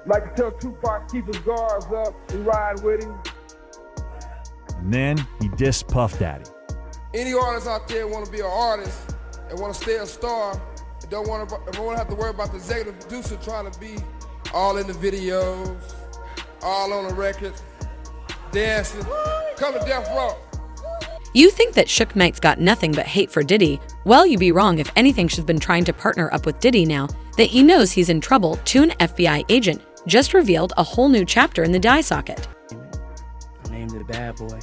Like to tell Tupac, keep his guards up, we ride with him. And then he dissed Puff Daddy. Any artist out there want to be an artist and want to stay a star, and don't want to have to worry about the executive producer trying to be all in the videos, all on the record, dancing, come to Death Row. You think that Suge Knight's got nothing but hate for Diddy? Well, you'd be wrong. If anything, she's been trying to partner up with Diddy now that he knows he's in trouble. An FBI agent just revealed a whole new chapter in the die socket. I named it a bad boy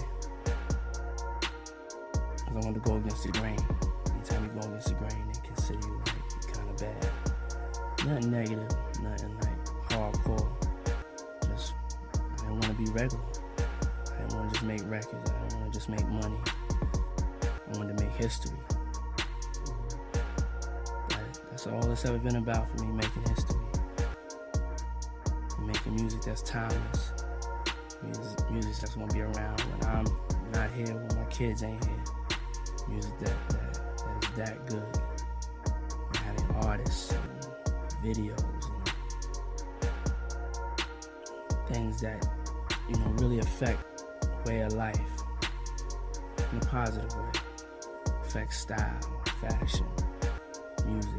because I wanted to go against the grain. Anytime you go against the grain, they consider you like kind of bad. Nothing negative, nothing like hardcore. Just, I didn't want to be regular. I didn't want to just make records. I didn't want to just make money. I wanted to make history. That's all it's ever been about for me, making history. And making music that's timeless. Music that's gonna be around when I'm not here, when my kids ain't here. Music that is that good. And having artists and videos and things that, really affect way of life in a positive way. Affect style, fashion, music.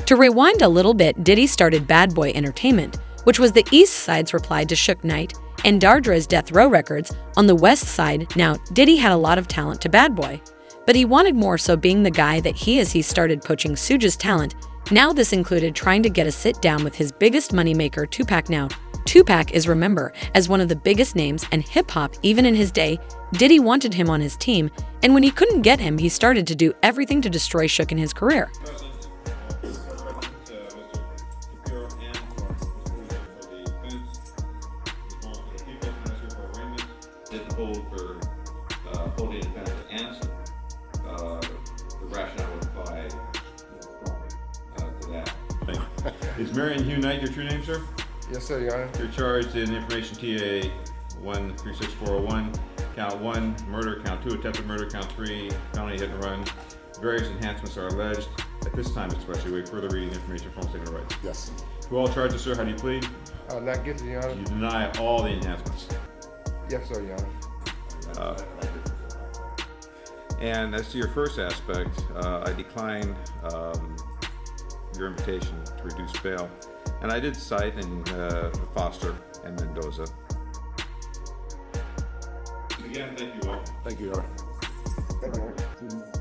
To rewind a little bit, Diddy started Bad Boy Entertainment, which was the East Side's reply to Suge Knight and Dardra's Death Row Records on the West Side. Now, Diddy had a lot of talent to Bad Boy, but he wanted more, so being the guy that he is, he started poaching Suge's talent. Now this included trying to get a sit-down with his biggest moneymaker, Tupac. Now, Tupac is remembered as one of the biggest names in hip-hop even in his day. Diddy wanted him on his team, and when he couldn't get him, he started to do everything to destroy Suge in his career. Didn't hold for holding a defendant to answer. The rationale would apply to that. Is Marion Hugh Knight your true name, sir? Yes, sir, Your Honor. You're charged in information TA 136401, count 1, murder, count 2, attempted murder, count 3, felony hit and run. Various enhancements are alleged. At this time, especially, wait further reading information from statement of rights. Yes. To all charges, sir, how do you plead? Not guilty, Your Honor. You deny all the enhancements. Yes, sir, Your Honor. And as to your first aspect, I declined your invitation to reduce bail. And I did cite in Foster and Mendoza. Again, thank you all. Thank you, Your Honor. Thank you, Your Honor.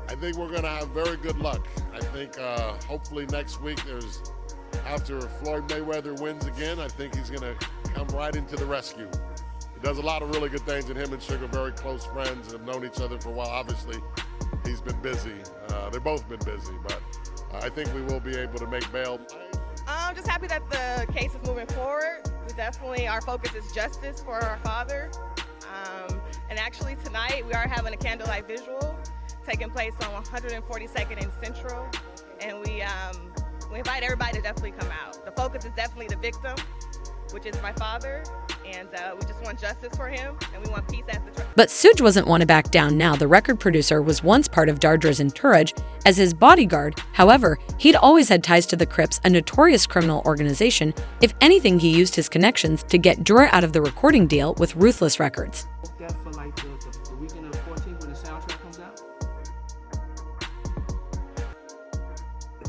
I think we're going to have very good luck. I think hopefully next week after Floyd Mayweather wins again, I think he's going to come right into the rescue. He does a lot of really good things, and him and Suge are very close friends and have known each other for a while. Obviously, he's been busy. They've both been busy, but I think we will be able to make bail. I'm just happy that the case is moving forward. Our focus is justice for our father. And actually tonight we are having a candlelight visual taking place on 142nd and Central, and we invite everybody to definitely come out. The focus is definitely the victim, which is my father, and we just want justice for him, and we want peace as the But Suge wasn't one to back down. Now, the record producer was once part of Dardra's entourage as his bodyguard. However, he'd always had ties to the Crips, a notorious criminal organization. If anything, he used his connections to get Dura out of the recording deal with Ruthless Records. That for like the weekend of the 14th when the soundtrack comes out.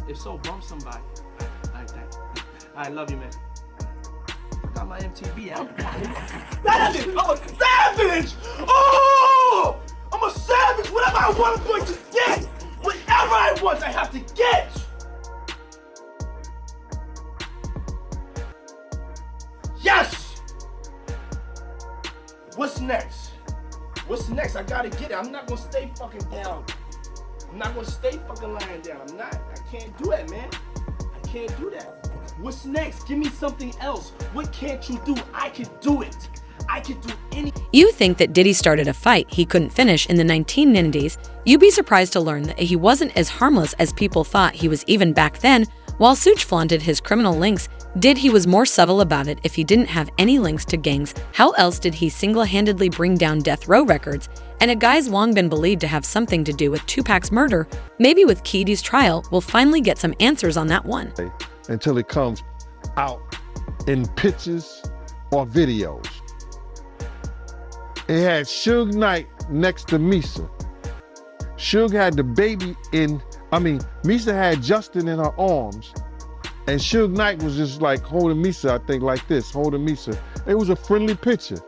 If so, bump somebody like that. I love you, man. I got my MTV out. Savage! I'm a savage! Oh! I'm a savage! Whatever I want, I'm going to get! Whatever I want, I have to get! Yes! What's next? What's next? I gotta get it. I'm not gonna stay fucking down. I'm not gonna stay fucking lying down. I'm not. I can't do that, man. I can't do that. What's next? Give me something else. What can't you do? I can do it. I can do anything. You think that Diddy started a fight he couldn't finish in the 1990s? You'd be surprised to learn that he wasn't as harmless as people thought he was even back then. While Suge flaunted his criminal links, He was more subtle about it if he didn't have any links to gangs. How else did he single-handedly bring down Death Row Records? And a guy's long been believed to have something to do with Tupac's murder. Maybe with Diddy's trial, we'll finally get some answers on that one. Until it comes out in pictures or videos. It had Suge Knight next to Misa. Suge had the baby Misa had Justin in her arms, and Suge Knight was just like holding Misa, I think like this, holding Misa. It was a friendly picture.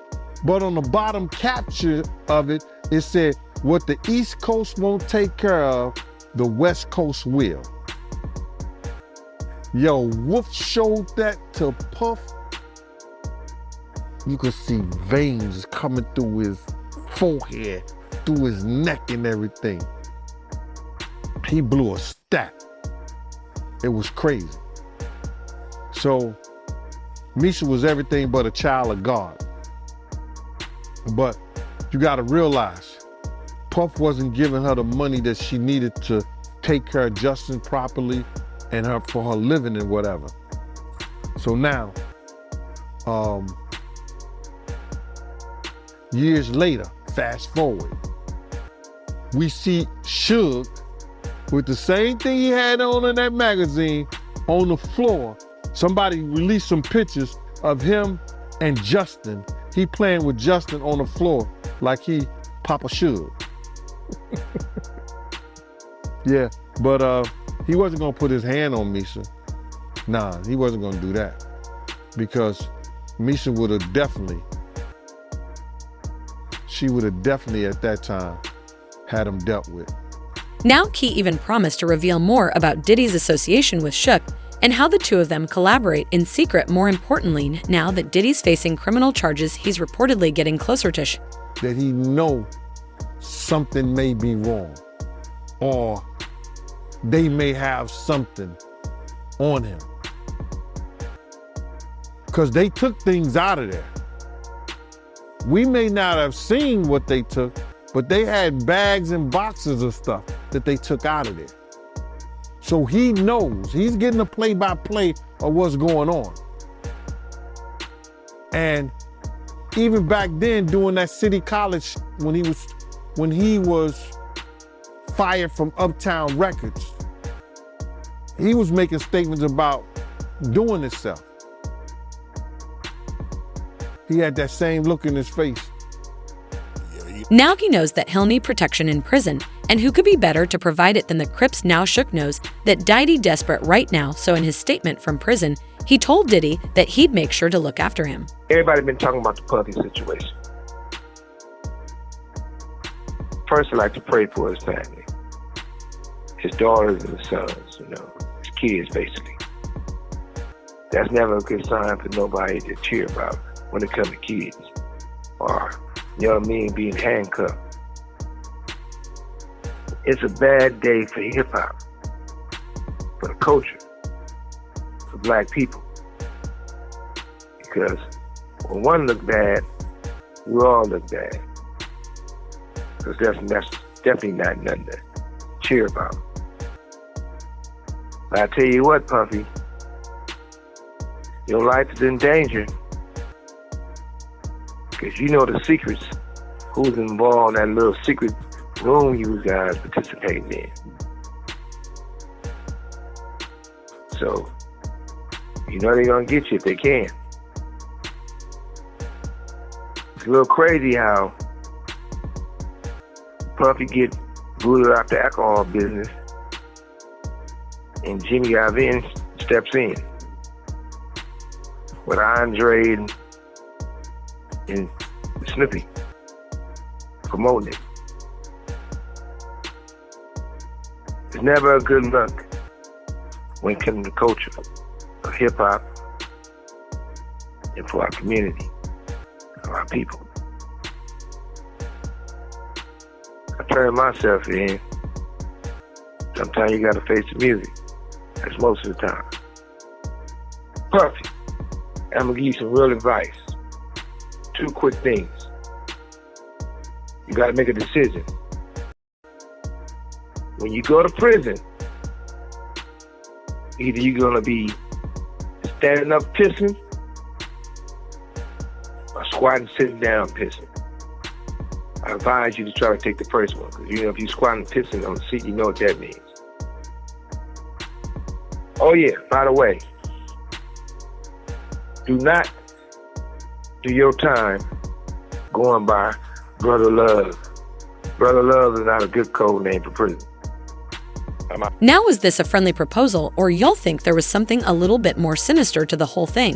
But on the bottom capture of it, it said, what the East Coast won't take care of, the West Coast will. Yo, Wolf showed that to Puff. You could see veins coming through his forehead, through his neck and everything. He blew a stat. It was crazy. So, Misha was everything but a child of God. But you gotta realize, Puff wasn't giving her the money that she needed to take care of Justin properly and for her living and whatever. So now, years later, fast forward, we see Suge with the same thing he had on in that magazine on the floor. Somebody released some pictures of him and Justin. He playing with Justin on the floor like he Papa Suge. Yeah, but he wasn't gonna put his hand on Misha. Nah, he wasn't gonna do that because Misha would have definitely at that time had him dealt with. Now Key even promised to reveal more about Diddy's association with Suge and how the two of them collaborate in secret. More importantly, now that Diddy's facing criminal charges, he's reportedly getting closer to Suge. That he know something may be wrong, or they may have something on him. Because they took things out of there. We may not have seen what they took, but they had bags and boxes of stuff that they took out of there. So he knows, he's getting a play-by-play of what's going on. And even back then, doing that City College, when he was fired from Uptown Records, he was making statements about doing himself. He had that same look in his face. Now he knows that he'll need protection in prison, and who could be better to provide it than the Crips? Now Suge knows that Diddy desperate right now, so in his statement from prison, he told Diddy that he'd make sure to look after him. Everybody been talking about the Puffy situation. First, I'd like to pray for his family, his daughters and his sons, his kids basically. That's never a good sign for nobody to cheer about when it comes to kids or young men being handcuffed. It's a bad day for hip-hop, for the culture, for black people. Because when one look bad, we all look bad. Because that's definitely not nothing to cheer about. But I tell you what, Puffy, your life is in danger. Because you know the secrets, who's involved in that little secret room you guys participating in. So, they're gonna get you if they can. It's a little crazy how Puffy get booted out the alcohol business and Jimmy Iovine steps in with Andre and Snoopy promoting it. It's never a good look when it comes to culture of hip-hop and for our community, for our people. I turn myself in. Sometimes you gotta face the music. That's most of the time. Puffy, I'm gonna give you some real advice. 2 quick things. You gotta make a decision. When you go to prison, either you're gonna be standing up pissing, or squatting, sitting down pissing. I advise you to try to take the first one, because if you're squatting, pissing on the seat, you know what that means. Oh yeah, by the way, do not do your time going by Brother Love. Brother Love is not a good code name for prison. Now, is this a friendly proposal, or y'all think there was something a little bit more sinister to the whole thing?